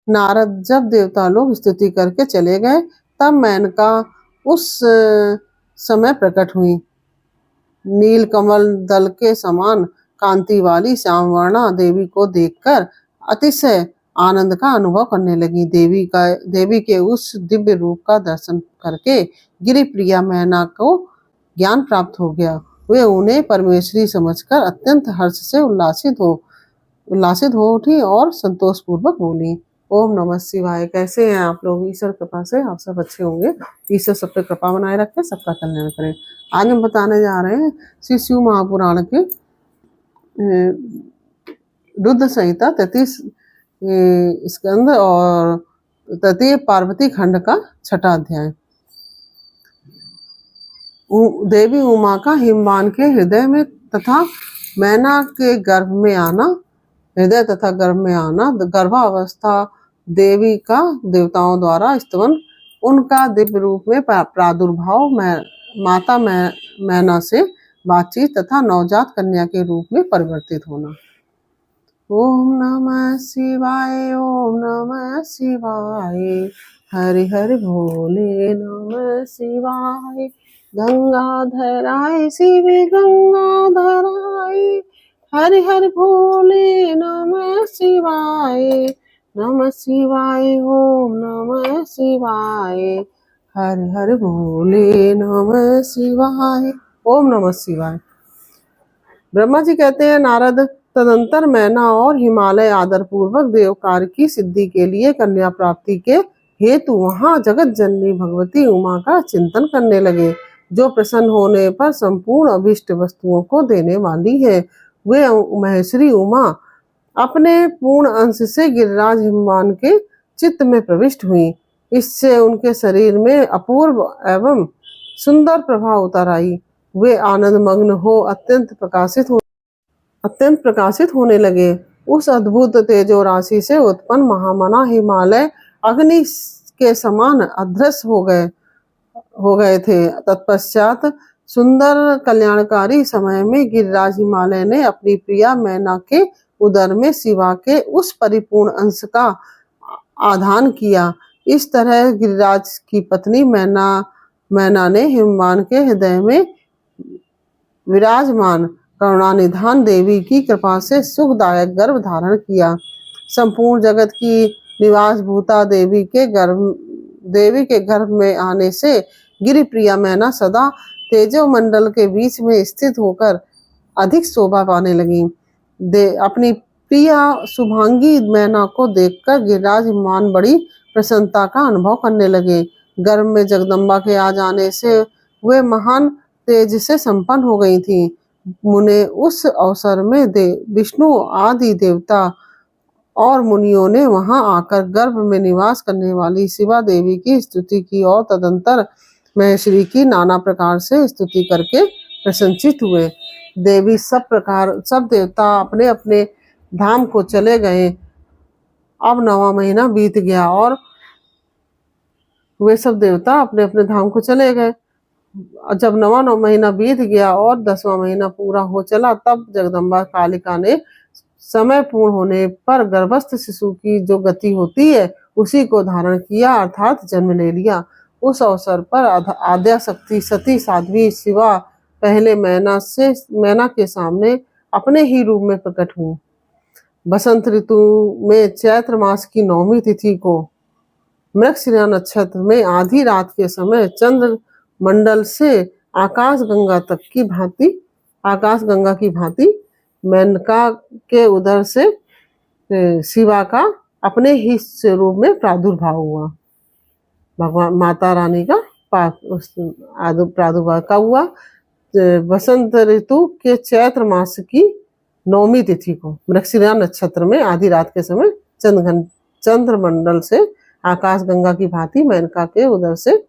नारद जब देवता लोग स्तुति करके चले गए, तब मेनका उस समय प्रकट हुई। नील कमल दल के समान कांति वाली श्यामवर्णा देवी को देखकर अतिशय आनंद का अनुभव करने लगी। देवी के उस दिव्य रूप का दर्शन करके गिरिप्रिया मैना को ज्ञान प्राप्त हो गया। वे उन्हें परमेश्वरी समझकर अत्यंत हर्ष से उल्लासित हो उठी और संतोष पूर्वक बोली, ओम नमः शिवाय। कैसे हैं आप लोग? ईश्वर कृपा से आप सब अच्छे होंगे। ईश्वर सब पे कृपा बनाए रखे, सबका कल्याण करे। आज हम बताने जा रहे हैं श्री शिव महापुराण के रुद्र संहिता 33 स्कंद और तृतीय पार्वती खंड का 6वां अध्याय। देवी उमा का हिमवान के हृदय में तथा मैना के गर्भ में आना, हृदय तथा गर्भ में आना, गर्भावस्था देवी का देवताओं द्वारा स्तवन, उनका दिव्य रूप में प्रादुर्भाव, माता मैना से बातचीत तथा नवजात कन्या के रूप में परिवर्तित होना। ओम नमः शिवाय, ओम नमः शिवाय, हरि हरि भोले नमः शिवाय। गंगाधराय शिव गंगाधराय, हरि हरि भोले नमः शिवाय, नमः शिवाय, ओम नमः शिवाय, हरि हरि भोले नमः शिवाय, ओम नमः शिवाय। ब्रह्मा जी कहते हैं, नारद तदंतर मैना और हिमालय आदर पूर्वक देव कार्य की सिद्धि के लिए कन्या प्राप्ति के हेतु वहां जगत जननी भगवती उमा का चिंतन करने लगे, जो प्रसन्न होने पर संपूर्ण अभिष्ट वस्तुओं को देने वाली है। वे महेश्वरी उमा अपने पूर्ण अंश से गिरिराज हिमवान के चित्त में प्रविष्ट हुई। इससे उनके शरीर में अपूर्व एवं सुंदर प्रभा उतर आई। वे आनंद मग्न हो अत्यंत प्रकाशित होने लगे। उस अद्भुत तेजो राशि से उत्पन्न महामना हिमालय अग्नि के समान अदृश्य हो गए थे। तत्पश्चात सुंदर कल्याणकारी समय में गिरिराज हिमालय ने अपनी प्रिया मैना के उदर में शिवा के उस परिपूर्ण अंश का आधान किया। इस तरह गिरिराज की पत्नी मैना ने हिमवान के हृदय में विराजमान करुणानिधान देवी की कृपा से सुखदायक गर्भ धारण किया। संपूर्ण जगत की निवास भूता देवी के गर्भ में आने से गिरिप्रिया मैना सदा तेजो मंडल के बीच में स्थित होकर अधिक शोभा पाने लगी। अपनी प्रिया शुभांगी मैना को देखकर गिरिराज हिमवान बड़ी प्रसन्नता का अनुभव करने लगे। गर्भ में जगदम्बा के आ जाने से वे महान तेज से संपन्न हो गई थी। मुने उस अवसर में विष्णु आदि देवता और मुनियों ने वहां आकर गर्भ में निवास करने वाली शिवा देवी की स्तुति की और तदंतर महेश्वरी की नाना प्रकार से स्तुति करके प्रशंसित हुए। देवी सब देवता अपने अपने धाम को चले गए। अब 9वां महीना बीत गया और वे सब देवता अपने अपने धाम को चले गए। जब 9वां महीना बीत गया और 10वां महीना पूरा हो चला, तब जगदम्बा कालिका ने समय पूर्ण होने पर गर्भस्थ शिशु की जो गति होती है उसी को धारण किया, अर्थात जन्म ले लिया। उस अवसर पर आद्या शक्ति सती साध्वी शिवा पहले मैना के सामने अपने ही रूप में प्रकट हुई। बसंत ऋतु में चैत्र मास की 9वीं तिथि को मृगशिरा नक्षत्र में आधी रात के समय चंद्र मंडल से आकाश गंगा की भांति मेनका के उदर से शिवा का अपने ही स्वरूप में प्रादुर्भाव हुआ। भगवान माता रानी का प्रादुर्भाव का हुआ। बसंत ऋतु के चैत्र मास की 9वीं तिथि को मृगशिरा नक्षत्र में आधी रात के समय चंद्र मंडल से आकाश गंगा की भांति मेनका के उदर से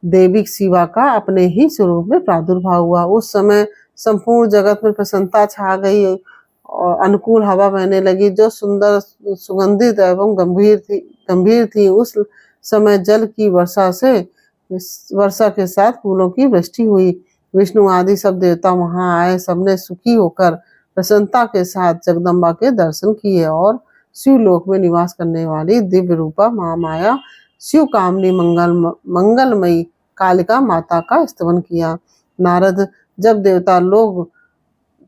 देवी शिवा का अपने ही स्वरूप में प्रादुर्भाव हुआ। उस समय संपूर्ण जगत में प्रसन्नता छा गई और अनुकूल हवा बहने लगी, जो सुंदर, सुगंधित एवं गंभीर थी। उस समय जल की वर्षा के साथ फूलों की वृष्टि हुई। विष्णु आदि सब देवता वहां आए। सबने सुखी होकर प्रसन्नता के साथ जगदम्बा के दर्शन किए और शिवलोक में निवास करने वाली दिव्य रूपा महामाया शिव कामनी मंगलमयी कालिका माता का स्तवन किया। नारद जब देवता लोग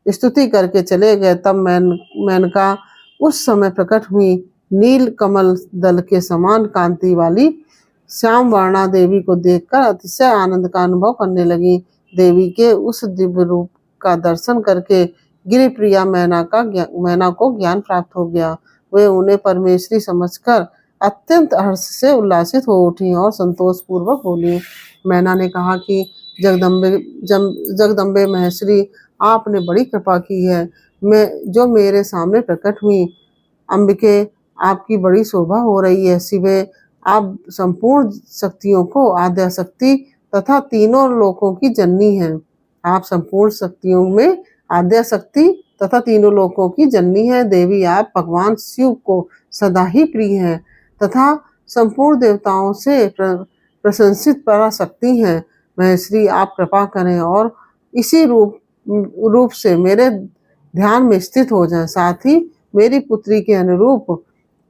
स्तुति करके चले गए तब मेनका उस समय प्रकट हुई। नील कमल दल के समान कांति वाली श्याम वर्णा देवी को देखकर अतिशय आनंद का अनुभव करने लगी। देवी के उस दिव्य रूप का दर्शन करके गिरिप्रिया मैना को ज्ञान प्राप्त हो गया। वे उन्हें परमेश्वरी समझकर अत्यंत हर्ष से उल्लासित हो उठी और संतोष पूर्वक बोली। मैना ने कहा कि जगदम्बे महेश्वरी, आपने बड़ी कृपा की है, मैं जो मेरे सामने प्रकट हुई। अंबिके, आपकी बड़ी शोभा हो रही है। शिवे, आप संपूर्ण शक्तियों को आद्या शक्ति तथा तीनों लोकों की जननी हैं। आप संपूर्ण शक्तियों में आद्या शक्ति तथा तीनों लोकों की जननी है। देवी, आप भगवान शिव को सदा ही प्रिय हैं तथा संपूर्ण देवताओं से प्रशंसित पराशक्ति हैं। महेश्वरी, आप कृपा करें और इसी रूप से मेरे ध्यान में स्थित हो जाएं, साथ ही मेरी पुत्री के अनुरूप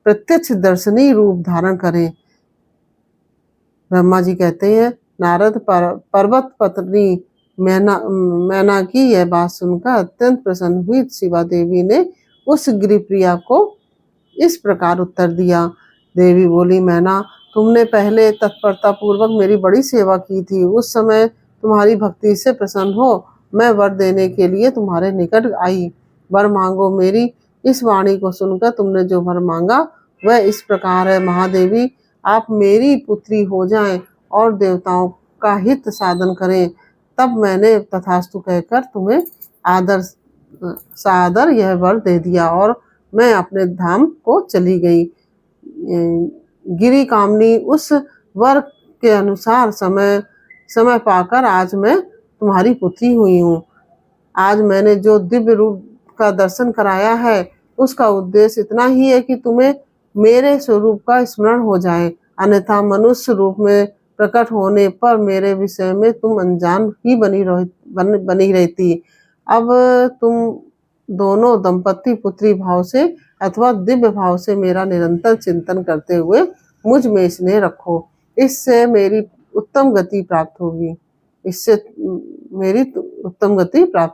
प्रत्यक्ष दर्शनीय रूप धारण करें। ब्रह्मा जी कहते हैं, नारद पर्वत पत्नी मैना की यह बात सुनकर अत्यंत प्रसन्न हुई। शिवा देवी ने उस गिरिप्रिया को इस प्रकार उत्तर दिया। देवी बोली, मैना, तुमने पहले तत्परता पूर्वक मेरी बड़ी सेवा की थी। उस समय तुम्हारी भक्ति से प्रसन्न हो मैं वर देने के लिए तुम्हारे निकट आई। वर मांगो। मेरी इस वाणी को सुनकर तुमने जो वर मांगा वह इस प्रकार है। महादेवी, आप मेरी पुत्री हो जाएं और देवताओं का हित साधन करें। तब मैंने तथास्तु कहकर तुम्हें सादर यह वर दे दिया और मैं अपने धाम को चली गई। गिरी कामनी उस वर के अनुसार समय पाकर आज मैं तुम्हारी पुत्री हुई हूँ। आज मैंने जो दिव्य रूप का दर्शन कराया है उसका उद्देश्य इतना ही है कि तुम्हें मेरे स्वरूप का स्मरण हो जाए, अन्यथा मनुष्य रूप में प्रकट होने पर मेरे विषय में तुम अनजान ही बनी रहती। अब तुम दोनों दंपति पुत्री भाव से अथवा दिव्य भाव से मेरा निरंतर चिंतन करते हुए मुझ में स्नेह रखो। इससे मेरी उत्तम गति प्राप्त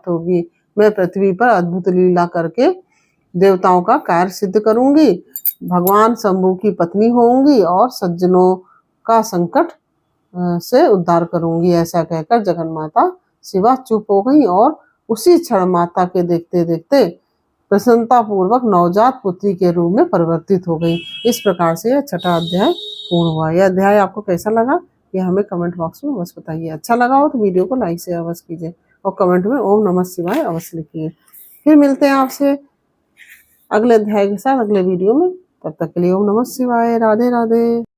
होगी। मैं पृथ्वी पर अद्भुत लीला करके देवताओं का कार्य सिद्ध करूंगी, भगवान शंभु की पत्नी होंगी और सज्जनों का संकट से उद्धार करूंगी। ऐसा कहकर जगन्माता शिवा चुप हो गई और उसी क्षण माता के देखते देखते प्रसन्नता पूर्वक नवजात पुत्री के रूप में परिवर्तित हो गई। इस प्रकार से यह छठा अध्याय पूर्ण हुआ। यह अध्याय आपको कैसा लगा ये हमें कमेंट बॉक्स में अवश्य बताइए। अच्छा लगा हो तो वीडियो को लाइक से अवश्य कीजिए और कमेंट में ओम नमः शिवाय अवश्य लिखिए। फिर मिलते हैं आपसे अगले अध्याय के साथ अगले वीडियो में। तब तक के लिए ओम नमः शिवाय। राधे राधे।